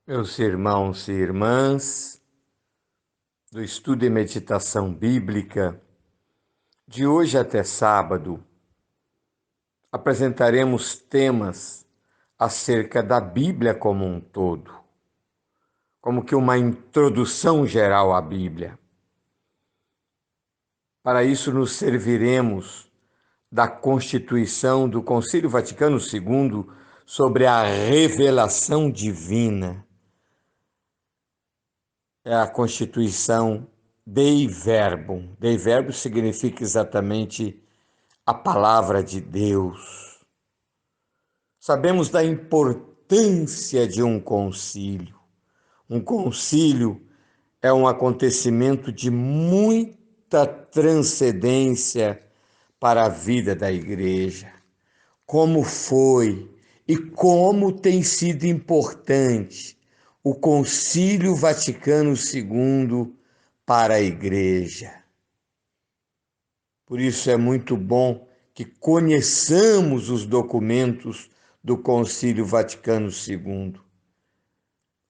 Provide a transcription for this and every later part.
Meus irmãos e irmãs, do estudo e meditação bíblica, de hoje até sábado, apresentaremos temas acerca da Bíblia como um todo, como que uma introdução geral à Bíblia. Para isso, nos serviremos da Constituição do Concílio Vaticano II sobre a revelação divina. É a Constituição Dei Verbum. Dei Verbum significa exatamente a palavra de Deus. Sabemos da importância de um concílio. Um concílio é um acontecimento de muita transcendência para a vida da igreja. Como foi e como tem sido importante o Concílio Vaticano II para a igreja. Por isso é muito bom que conheçamos os documentos do Concílio Vaticano II.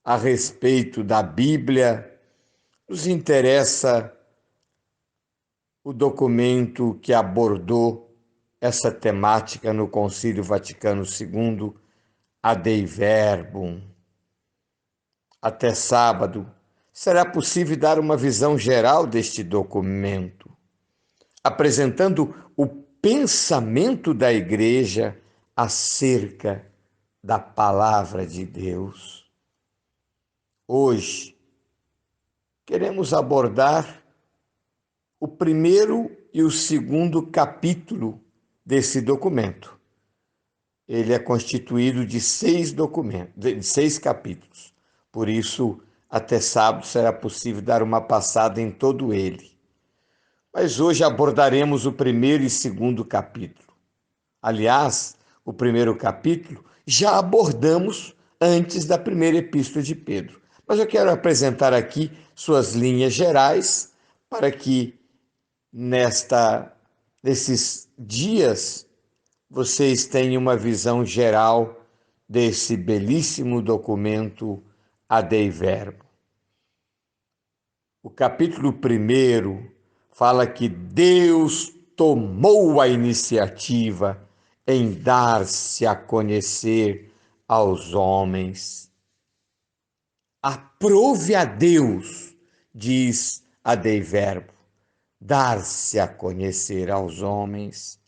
A respeito da Bíblia, nos interessa o documento que abordou essa temática no Concílio Vaticano II, a Dei Verbum. Até sábado, será possível dar uma visão geral deste documento, apresentando o pensamento da Igreja acerca da Palavra de Deus. Hoje, queremos abordar o primeiro e o segundo capítulo desse documento. Ele é constituído de 6 documentos, de 6 capítulos. Por isso, até sábado será possível dar uma passada em todo ele. Mas hoje abordaremos o primeiro e segundo capítulo. Aliás, o primeiro capítulo já abordamos antes da primeira epístola de Pedro. Mas eu quero apresentar aqui suas linhas gerais para que nesses dias vocês tenham uma visão geral desse belíssimo documento a Dei Verbum. O capítulo 1 fala que Deus tomou a iniciativa em dar-se a conhecer aos homens. Aprove a Deus, diz a Dei Verbum, dar-se a conhecer aos homens.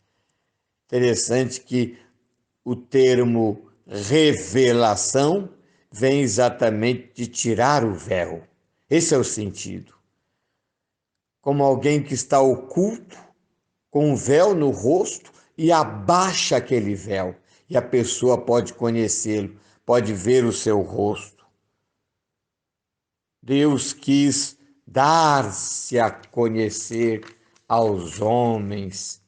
Interessante que o termo revelação vem exatamente de tirar o véu. Esse é o sentido. Como alguém que está oculto, com um véu no rosto, e abaixa aquele véu, e a pessoa pode conhecê-lo, pode ver o seu rosto. Deus quis dar-se a conhecer aos homens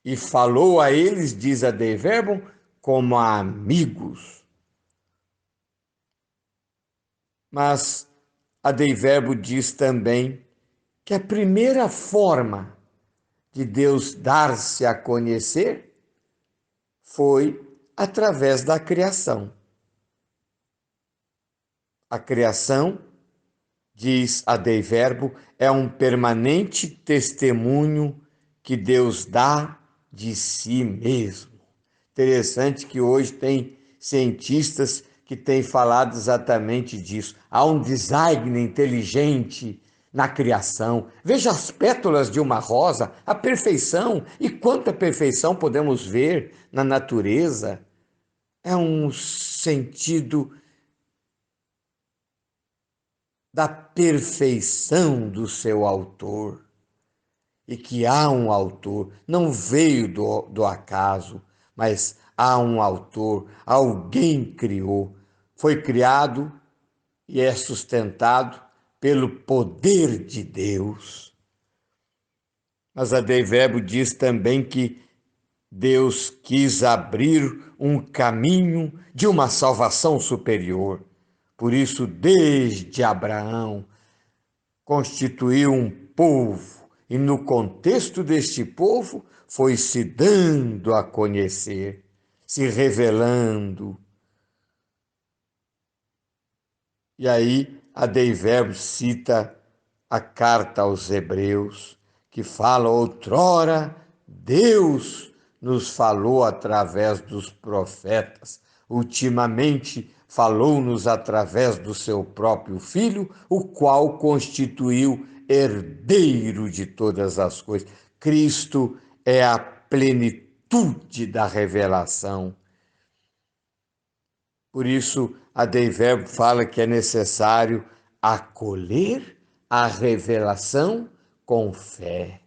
e falou a eles, diz a Dei Verbum, como a amigos. Mas a Dei Verbum diz também que a primeira forma de Deus dar-se a conhecer foi através da criação. A criação, diz a Dei Verbum, é um permanente testemunho que Deus dá de si mesmo. Interessante que hoje tem cientistas que têm falado exatamente disso. Há um design inteligente na criação. Veja as pétalas de uma rosa, a perfeição. E quanta perfeição podemos ver na natureza. É um sentido da perfeição do seu autor. E que há um autor, não veio do acaso, mas há um autor, alguém criou, foi criado e é sustentado pelo poder de Deus. Mas a Dei Verbum diz também que Deus quis abrir um caminho de uma salvação superior. Por isso, desde Abraão, constituiu um povo, e no contexto deste povo foi se dando a conhecer, se revelando. E aí a Dei Verbos cita a carta aos Hebreus, que fala: outrora Deus nos falou através dos profetas, ultimamente falou-nos através do seu próprio Filho, o qual constituiu herdeiro de todas as coisas. Cristo é a plenitude da revelação. Por isso, a Dei Verbo fala que é necessário acolher a revelação com fé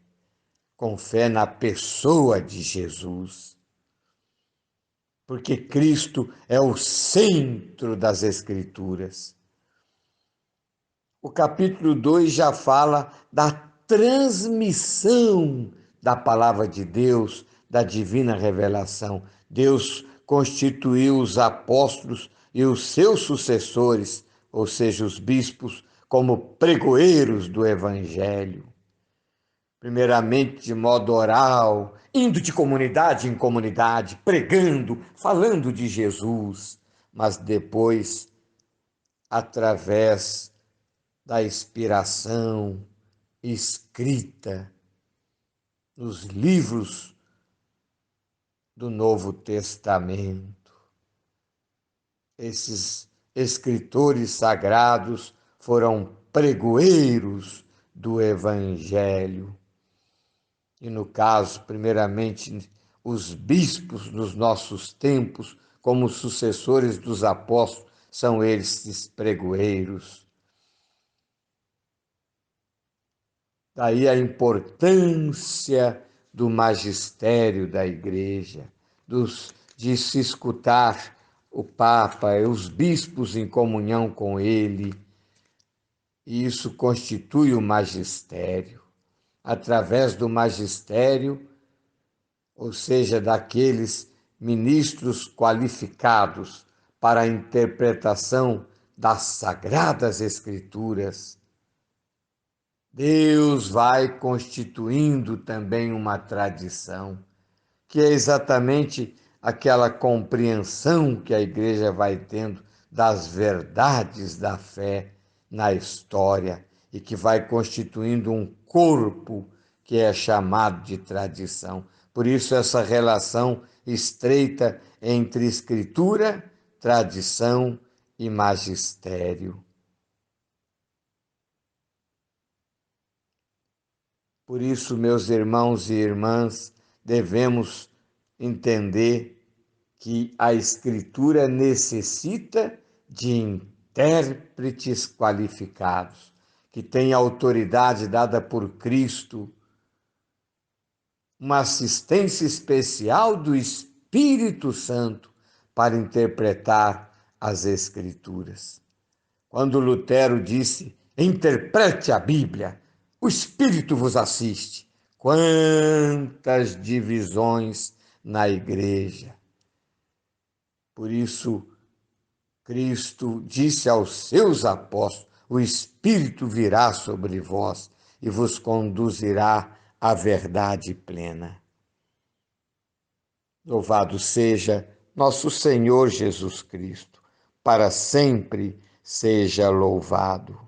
na pessoa de Jesus, porque Cristo é o centro das Escrituras. O capítulo 2 já fala da transmissão da palavra de Deus, da divina revelação. Deus constituiu os apóstolos e os seus sucessores, ou seja, os bispos, como pregoeiros do evangelho. Primeiramente de modo oral, indo de comunidade em comunidade, pregando, falando de Jesus, mas depois, através da inspiração escrita nos livros do Novo Testamento. Esses escritores sagrados foram pregoeiros do Evangelho. E no caso, primeiramente, os bispos nos nossos tempos, como sucessores dos apóstolos, são esses pregoeiros. Daí a importância do magistério da Igreja, de se escutar o Papa e os bispos em comunhão com ele. E isso constitui o magistério. Através do magistério, ou seja, daqueles ministros qualificados para a interpretação das Sagradas Escrituras, Deus vai constituindo também uma tradição, que é exatamente aquela compreensão que a igreja vai tendo das verdades da fé na história e que vai constituindo um corpo que é chamado de tradição. Por isso, essa relação estreita entre escritura, tradição e magistério. Por isso, meus irmãos e irmãs, devemos entender que a Escritura necessita de intérpretes qualificados, que têm autoridade dada por Cristo, uma assistência especial do Espírito Santo para interpretar as Escrituras. Quando Lutero disse: interprete a Bíblia, o Espírito vos assiste. Quantas divisões na igreja! Por isso, Cristo disse aos seus apóstolos: o Espírito virá sobre vós e vos conduzirá à verdade plena. Louvado seja nosso Senhor Jesus Cristo, para sempre seja louvado.